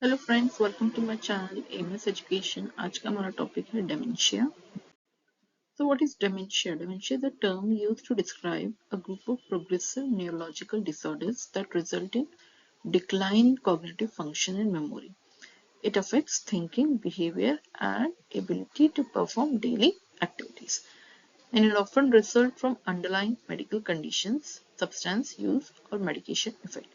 Hello friends, welcome to my channel MS education. आज का हमारा टॉपिक है dementia. So what is dementia? Dementia is a term used to describe a group of progressive neurological disorders that result in decline in cognitive function and memory. It affects thinking, behavior, and ability to perform daily activities. And it often results from underlying medical conditions, substance use, or medication effect.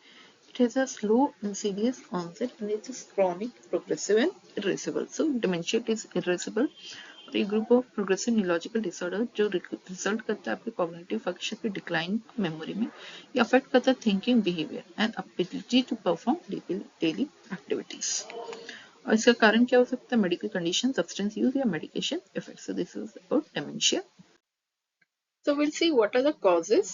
It has a slow, insidious onset and it is chronic, progressive, and irreversible. So, dementia is irreversible और ये group of progressive neurological disorder जो result करता है आपके cognitive function की decline memory में, ये affect करता है thinking, behaviour and ability to perform daily activities. और इसका कारण क्या हो सकता है? मेडिकल कंडीशन, सब्सटेंस यूज या medication effect. So this is about dementia. So we'll see what are the causes.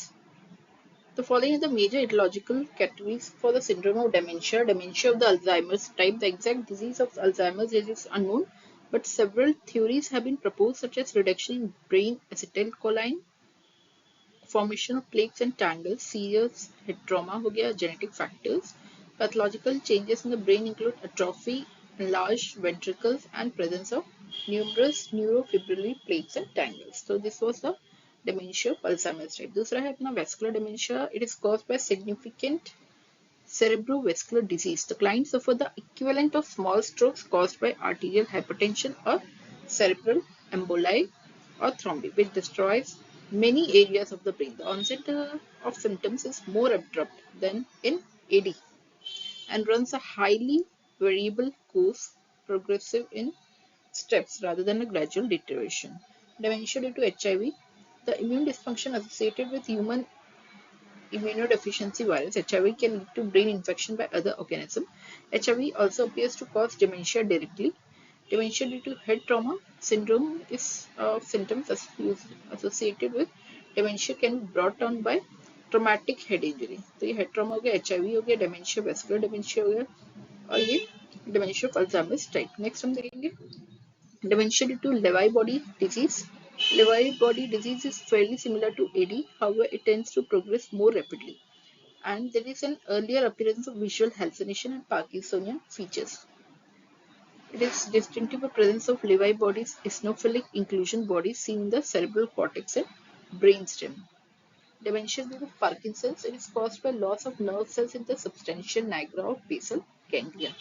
The following are the major etiological categories for the syndrome of dementia. Dementia of the Alzheimer's type. The exact disease of Alzheimer's is unknown, but several theories have been proposed, such as reduction in brain acetylcholine, formation of plaques and tangles, serious head trauma हो गया, genetic factors. Pathological changes in the brain include atrophy, enlarged ventricles, and presence of numerous neurofibrillary plaques and tangles. So this was the dementia of Alzheimer's type. दूसरा है अपना vascular dementia. It is caused by significant cerebrovascular disease. The client suffer the equivalent of small strokes caused by arterial hypertension or cerebral emboli or thrombi, which destroys many areas of the brain. The onset of symptoms is more abrupt than in AD and runs a highly variable course, progressive in steps rather than a gradual deterioration. Dementia due to HIV. The immune dysfunction associated with human immunodeficiency virus (HIV) can lead to brain infection by other organisms. HIV also appears to cause dementia directly. Dementia due to head trauma syndrome is symptoms associated with dementia can be brought on by traumatic head injury. तो ये head trauma हो गया, HIV हो गया, dementia, vascular dementia हो गया और ये dementia of Alzheimer's type. Next हम देखेंगे dementia due to Lewy body disease. Lewy body disease is fairly similar to AD, however, it tends to progress more rapidly. And there is an earlier appearance of visual hallucination and Parkinsonian features. It is distinctive by presence of Lewy bodies, eosinophilic inclusion bodies seen in the cerebral cortex and brainstem. Dementia due to Parkinson's. It is caused by loss of nerve cells in the substantia nigra or basal ganglia.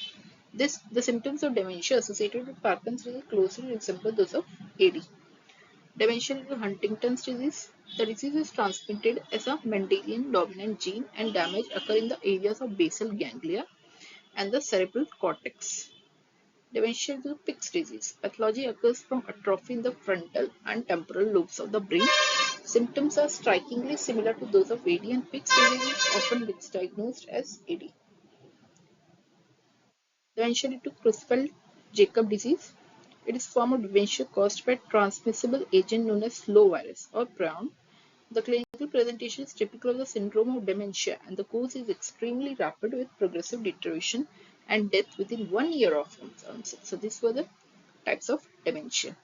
The symptoms of dementia associated with Parkinson's disease closely resemble those of AD. Dementia due to Huntington's disease. The disease is transmitted as a Mendelian dominant gene and damage occur in the areas of basal ganglia and the cerebral cortex. Dementia due to Pick's disease. Pathology occurs from atrophy in the frontal and temporal lobes of the brain. Symptoms are strikingly similar to those of AD, and Pick's disease is often misdiagnosed as AD. Dementia due to Creutzfeldt-Jakob disease. It is a form of dementia caused by a transmissible agent known as slow virus or prion. The clinical presentation is typical of the syndrome of dementia, and the course is extremely rapid with progressive deterioration and death within 1 year of onset. So these were the types of dementia.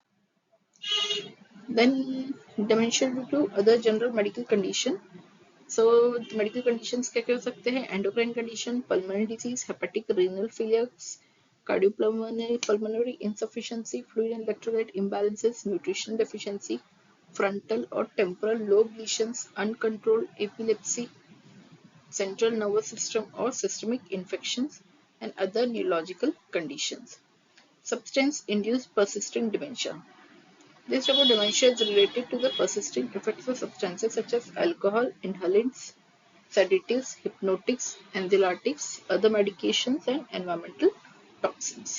Then dementia due to other general medical condition. So the medical conditions क्या क्या हो सकते हैं? Endocrine condition, pulmonary disease, hepatic renal failures, cardiopulmonary insufficiency, fluid and electrolyte imbalances, nutritional deficiency, frontal or temporal lobe lesions, uncontrolled epilepsy, central nervous system or systemic infections, and other neurological conditions. Substance-induced persisting dementia. This type of dementia is related to the persisting effects of substances such as alcohol, inhalants, sedatives, hypnotics, anxiolytics, other medications, and environmental toxins.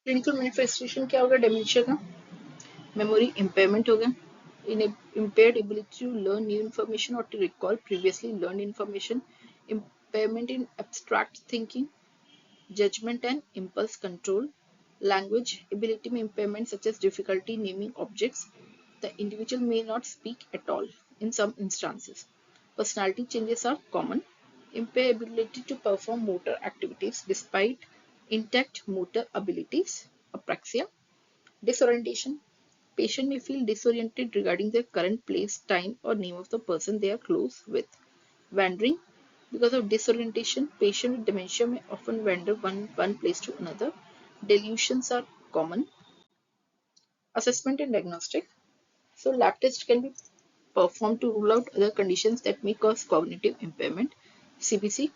Clinical manifestation क्या होगा dementia का? Memory impairment होगा, impaired ability to learn new information or to recall previously learned information, impairment in abstract thinking, judgment and impulse control, language ability में impairment such as difficulty naming objects. The individual may not speak at all in some instances. Personality changes are common. Impaired ability to perform motor activities despite intact motor abilities. Apraxia. Disorientation. Patient may feel disoriented regarding their current place, time, or name of the person they are close with. Wandering. Because of disorientation, patients with dementia may often wander one place to another. Delusions are common. Assessment and diagnostic. So lab tests can be performed to rule out other conditions that may cause cognitive impairment. CBC,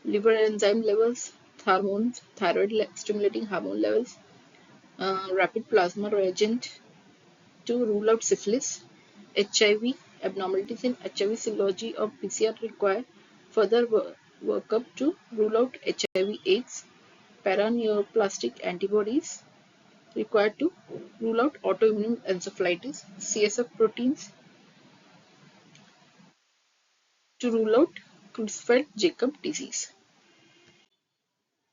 liver enzyme levels, hormones, thyroid stimulating hormone levels, rapid plasma reagent to rule out syphilis, HIV, abnormalities in HIV serology or PCR require further workup to rule out HIV/AIDS, paraneoplastic antibodies required to rule out autoimmune encephalitis, CSF proteins to rule out Creutzfeldt-Jakob disease.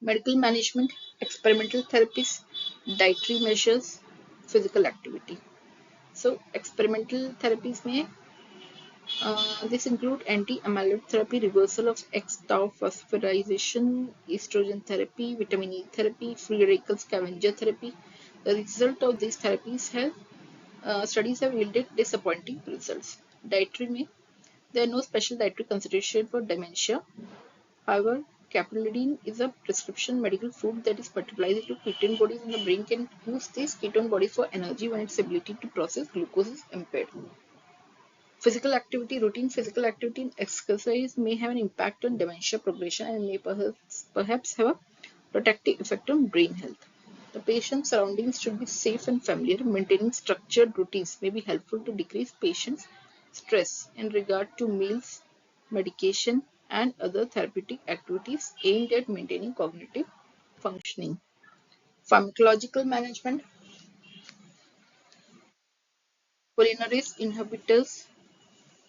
Medical management, experimental therapies, dietary measures, physical activity. So experimental therapies may this include anti-amyloid therapy, reversal of X-tau phosphorylation, estrogen therapy, vitamin E therapy, free radical scavenger therapy. The result of these therapies have studies have yielded disappointing results. Dietary may there are no special dietary consideration for dementia. However, caprylyne is a prescription medical food that is metabolized into ketone bodies, and the brain can use these ketone bodies for energy when its ability to process glucose is impaired. Physical activity, routine physical activity and exercise may have an impact on dementia progression and may perhaps have a protective effect on brain health. The patient's surroundings should be safe and familiar. Maintaining structured routines may be helpful to decrease patients' stress in regard to meals, medication, and other therapeutic activities aimed at maintaining cognitive functioning. Pharmacological management, cholinerase inhibitors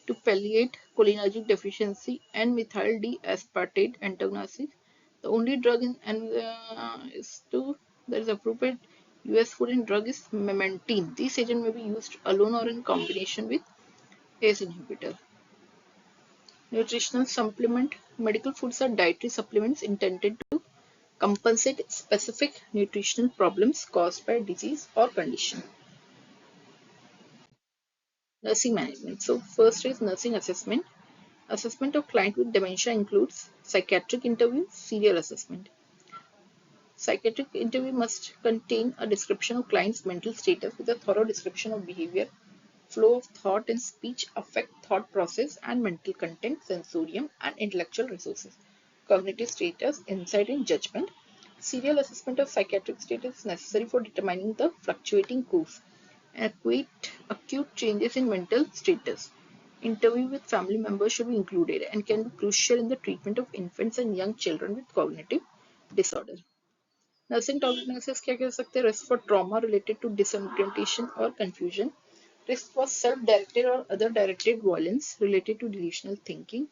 to palliate cholinergic deficiency and methyl D-aspartate antagonist. The only drug that is appropriate US food and drug is memantine. This agent may be used alone or in combination with ACE inhibitor. Nutritional supplement. Medical foods are dietary supplements intended to compensate specific nutritional problems caused by disease or condition. Nursing management. So first is nursing assessment. Assessment of client with dementia includes psychiatric interview, serial assessment. Psychiatric interview must contain a description of client's mental status with a thorough description of behavior, flow of thought and speech, affect, thought process, and mental content, sensorium, and intellectual resources, cognitive status, insight, and judgment. Serial assessment of psychiatric status is necessary for determining the fluctuating course and acute changes in mental status. Interview with family members should be included and can be crucial in the treatment of infants and young children with cognitive disorder. Nursing diagnosis क्या कह सकते हैं? Risk for trauma related to disorientation or confusion. Risk for self-directed or other directed violence related to delusional thinking.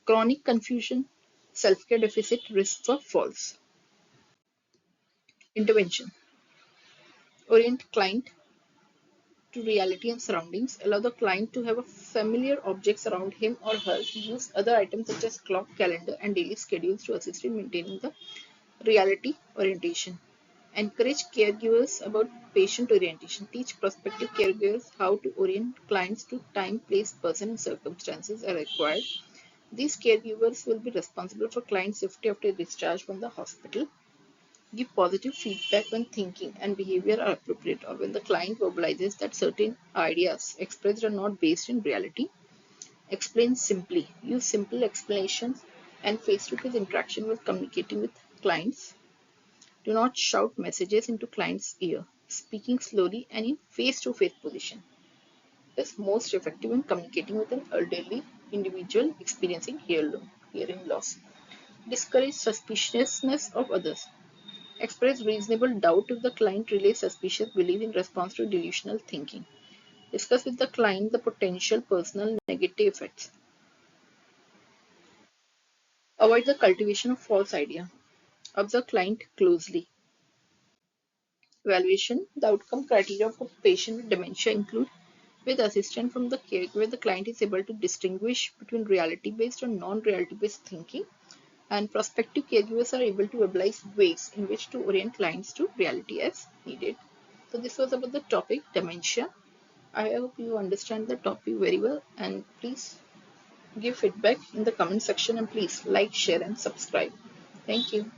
Chronic confusion, self-care deficit, risk for falls. Intervention. Orient client to reality and surroundings. Allow the client to have a familiar objects around him or her. Use other items such as clock, calendar, and daily schedules to assist in maintaining the reality orientation. Encourage caregivers about patient orientation. Teach prospective caregivers how to orient clients to time, place, person, and circumstances are required. These caregivers will be responsible for client safety after discharge from the hospital. Give positive feedback when thinking and behavior are appropriate or when the client verbalizes that certain ideas expressed are not based in reality. Explain simply. Use simple explanations and face-to-face interaction when communicating with clients. Do not shout messages into client's ear. Speaking slowly and in face-to-face position is most effective in communicating with an elderly individual experiencing hearing loss. Discourage suspiciousness of others. Express reasonable doubt if the client relays suspicious belief in response to delusional thinking. Discuss with the client the potential personal negative effects. Avoid the cultivation of false idea. Observe client closely. Evaluation. The outcome criteria for patient with dementia include with assistance from the caregiver, the client is able to distinguish between reality-based and non-reality-based thinking, and prospective caregivers are able to verbalize ways in which to orient clients to reality as needed. So this was about the topic dementia. I hope you understand the topic very well, and please Give feedback in the comment section and please like, share and subscribe. Thank you.